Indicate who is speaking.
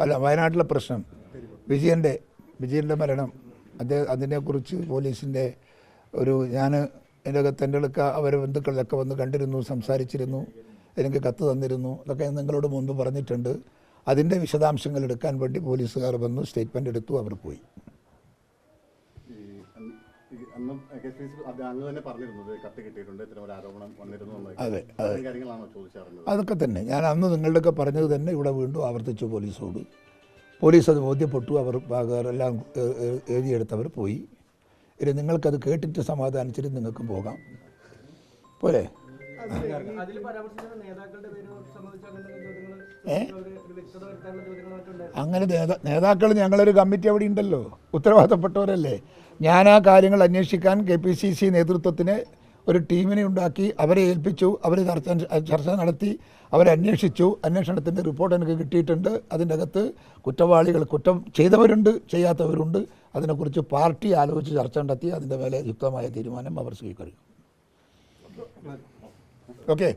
Speaker 1: അല്ല, വയനാട്ടിലെ പ്രശ്നം വിജയൻ്റെ മരണം, അതിനെക്കുറിച്ച് പോലീസിൻ്റെ ഞാൻ എൻ്റെ അകത്തെൻ്റെയൊക്കെ അവരെ ബന്ധുക്കളിലൊക്കെ വന്ന് കണ്ടിരുന്നു, സംസാരിച്ചിരുന്നു, എനിക്ക് കത്ത് തന്നിരുന്നു. അതൊക്കെ നിങ്ങളോട് മുൻപ് പറഞ്ഞിട്ടുണ്ട്. അതിൻ്റെ വിശദാംശങ്ങൾ എടുക്കാൻ വേണ്ടി പോലീസുകാർ വന്നു, സ്റ്റേറ്റ്മെൻ്റ് എടുത്തു, അവർ പോയി. അതെ, അതൊക്കെ തന്നെ ഞാൻ അന്ന് നിങ്ങളുടെയൊക്കെ പറഞ്ഞത് തന്നെ ഇവിടെ വീണ്ടും ആവർത്തിച്ചു പോലീസോട്. പോലീസ് അത് ബോധ്യപ്പെട്ടു. അവർ എല്ലാം എഴുതിയെടുത്തവർ പോയി. ഇനി നിങ്ങൾക്കത് കേട്ടിട്ട് സമാധാനിച്ചിട്ട് നിങ്ങൾക്കും പോകാം. പോരെ? അങ്ങനെ നേതാക്കൾ, ഞങ്ങളൊരു കമ്മിറ്റി അവിടെ ഉണ്ടല്ലോ, ഉത്തരവാദിത്തപ്പെട്ടവരല്ലേ. ഞാൻ ആ കാര്യങ്ങൾ അന്വേഷിക്കാൻ KPCC നേതൃത്വത്തിന് ഒരു ടീമിനെ ഉണ്ടാക്കി, അവരെ ഏൽപ്പിച്ചു. അവർ ചർച്ച നടത്തി, അവരെ അന്വേഷിച്ചു. അന്വേഷണത്തിൻ്റെ റിപ്പോർട്ട് എനിക്ക് കിട്ടിയിട്ടുണ്ട്. അതിൻ്റെ അകത്ത് കുറ്റവാളികൾ, കുറ്റം ചെയ്തവരുണ്ട്, ചെയ്യാത്തവരുണ്ട്. അതിനെക്കുറിച്ച് പാർട്ടി ആലോചിച്ച് ചർച്ച നടത്തി അതിൻ്റെ മേലെ യുക്തമായ തീരുമാനം അവർ സ്വീകരിക്കും. ഓക്കെ.